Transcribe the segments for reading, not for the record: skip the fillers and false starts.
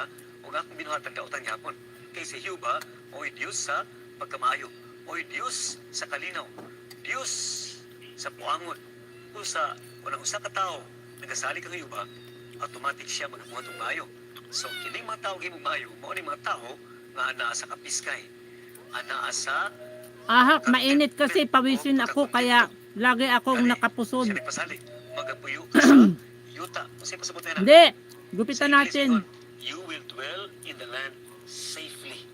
niya ug akong binuhatan dautan gyapon. Kay si Hiuba mo'y Dios sa pagkamaayo, mo'y Dios sa kalinaw, Dios sa puangon. Usa unang usa ka tawo nagasali kang Hiuba, automatic siya magabuhat og maayo. So kining mga tawo gihimo maayo, mao ni mga tawo nga anaa sa kapiskay, anaa sa Ahak, mainit kasi pawisin ako kaya lagi akong nakapusod. Siya nagpasali, magapuyo ka sa yuta. Kasi pasabot na Hindi, Sa gupitan English, natin. ingon, you will dwell in the land safely.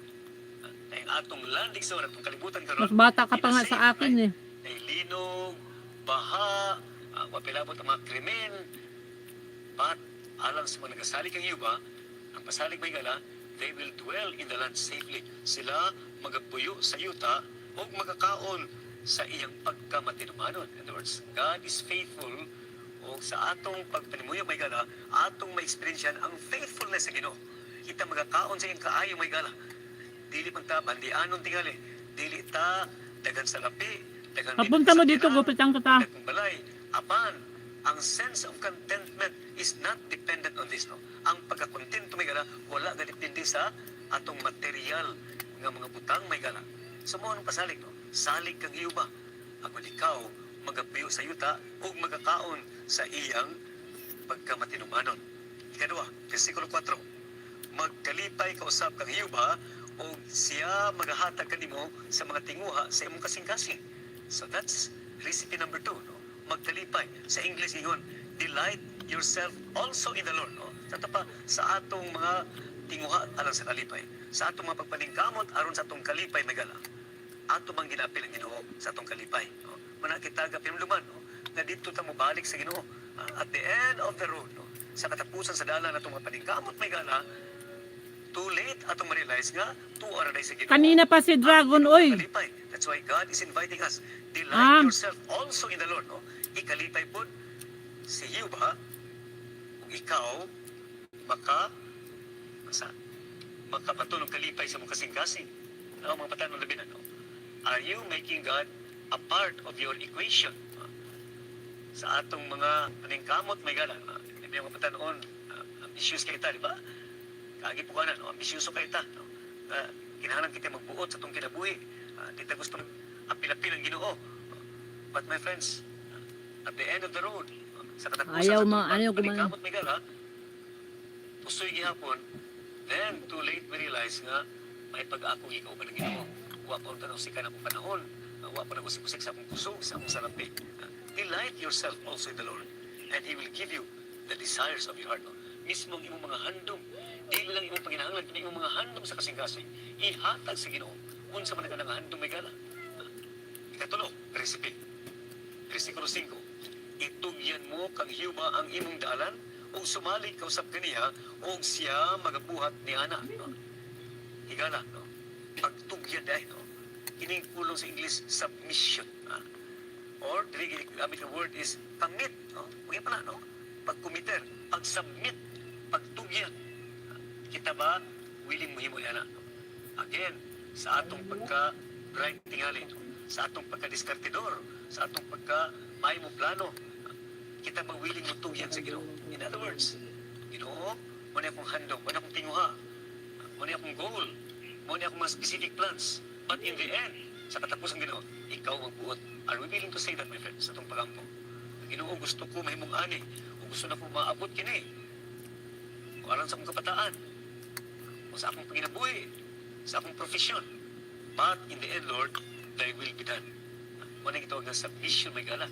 Ay atong land sa atong kalibutan karon. Mas bata ka pa nga sa akin eh. Ay linog, baha, mapilabot ang mga krimen. But alang sa mga nagasali kang Hiuba, ang pasalig may gala, they will dwell in the land safely. Sila magapuyo sa yuta o magkakaon sa iyang pagkamatinumanon. In other words, God is faithful o sa atong pagpanimuyo may gala, atong ma-experience ang faithfulness sa Ginoo. Kita magkakaon sa iyang kaayo may gala. Dili man ta bandianon tingali, dili ta dagan sa lapi, dagan Papunta mo dito, gupitan kita. dagang balay. Apan, ang sense of contentment is not dependent on this. No? Ang pagkakontento may gala, wala gadipindi sa atong material nga mga butang may gala. So mo anong pasalig, no? Salig kang Hiuba. Ako ikaw, magapuyo sa yuta o magkakaon sa iyang pagkamatinumanon. Ikadua, versikulo 4. Magkalipay kausap kang Hiuba o siya magahatag kanimo sa mga tinguha sa imong kasing-kasing. So that's recipe number 2. No? Magkalipay. Sa English ingon, delight yourself also in the Lord. No? Sa pa, sa atong mga tinguha alang sa kalipay. Sa atong mga pagpaningkamot aron sa atong kalipay may gala. Ato bang ginapil ang Ginoo sa atong kalipay. No? Muna kita gapinuluman, no? Nga dito ta mo balik sa Ginoo. At the end of the road, no? Sa katapusan sa dalan atong mga paningkamot may gala, too late atong ma-realize nga tuwa ra sa Ginoo. Kanina pa si Dragon, oy. Kalipay. That's why God is inviting us. Delight yourself also in the Lord. No? Ikalipay po si Hiuba kung ikaw makapatulong kalipay sa mong kasing-kasing. Ano mga patanong labi na, no? Are you making God a part of your equation? Sa atong mga paningkamot may gala. May mga patanong, ambitious kayo ta, di ba? Kaagi po ka na, no? Ambisyoso kayo ta. No? Kinahanglan kita magbuot sa itong kinabuhi. Kita gusto apil-apil ang Ginoo. But my friends, at the end of the road, sa katapusan Ayaw sa ayaw itong paningkamot may gala, pusoy gihapon, then too late we realize nga may pag-akong ikaw pa ng Ginoo. Wa pa ang si ka na akong panahon. Wa pa nag-usik-usik sa akong puso, sa akong salapi. Delight yourself also in the Lord, and He will give you the desires of your heart. No? Mismo ang imong mga handom, dili lang imong panginahanglan, kundi imong mga handom sa kasing-kasing, ihatag sa Ginoo. Unsa man ka nga handom may gala. Ikatulo, recipe. Versikulo 5. Itugyan mo kang Hiuba ang imong dalan, o sumali ka usab kaniya, o siya magabuhat ni ana. No? Higala, no? Pagtugyan dahil, no? Kining kulong sa English, submission. Or, dili gamit ang word is commit. No? Huwag pala, no? Pag-committer, pag-submit, pagtugyan. Kita ba, willing mo himo yan, no? Again, sa atong pagka-bright tingali, no? Sa atong pagka-diskartidor, sa atong pagka-may mo plano, kita ba willing mo tugyan sa Ginoo? In other words, Ginoo, muna akong handong, muna akong tinguha, muna akong goal, muna akong mga specific plans. But in the end, sa katapusan Ginoo, ikaw ang buot. Are we willing to say that, my friends, sa itong pagampo? Ginoo, gusto ko mahimong ani, o gusto na ko maabot kini, o alang sa akong kabataan, o sa akong panginabuhi, sa akong profesyon. But in the end, Lord, thy will be done. Muna ito ng submission may gala.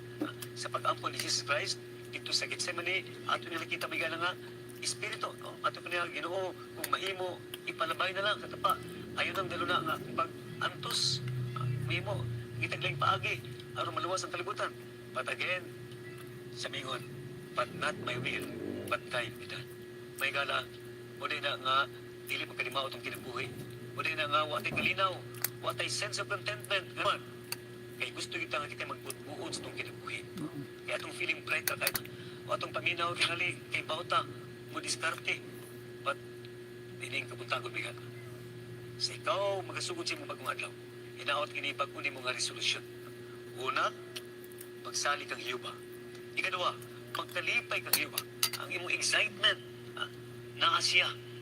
Sa pag-ampon ni Jesus Christ, dito sa Gethsemane, ato nila kita may gala nga, Espiritu. No? Ato pa niya, Ginoo, kung mahimo, ipalabay na lang. Katapa, ayaw nang dalo na nga, kung pag-antos, mahimo, gitaglang paagi, aron maluwas ang kalibutan. But again, samingon, but not my will, but thine be done. May gala, muna na nga, dili magkalimaw itong kinabuhi. Muna na nga, watay kalinaw, watay sense of contentment. Gaman, kaya gusto kita nga kita magbuot sa itong kinabuhi. Kaya itong feeling bright ka kahit o itong paminaw tingali kay bauta mo diskarte. But dining kabuntagod bigat. Sa ikaw magasugod sa imong bagong adlaw. Hinaot kini bag-uni mo nga resolusyon. Una, pagsali kang Hiuba. Ikadua, pagkalipay kang Hiuba. Ang imong excitement naa siya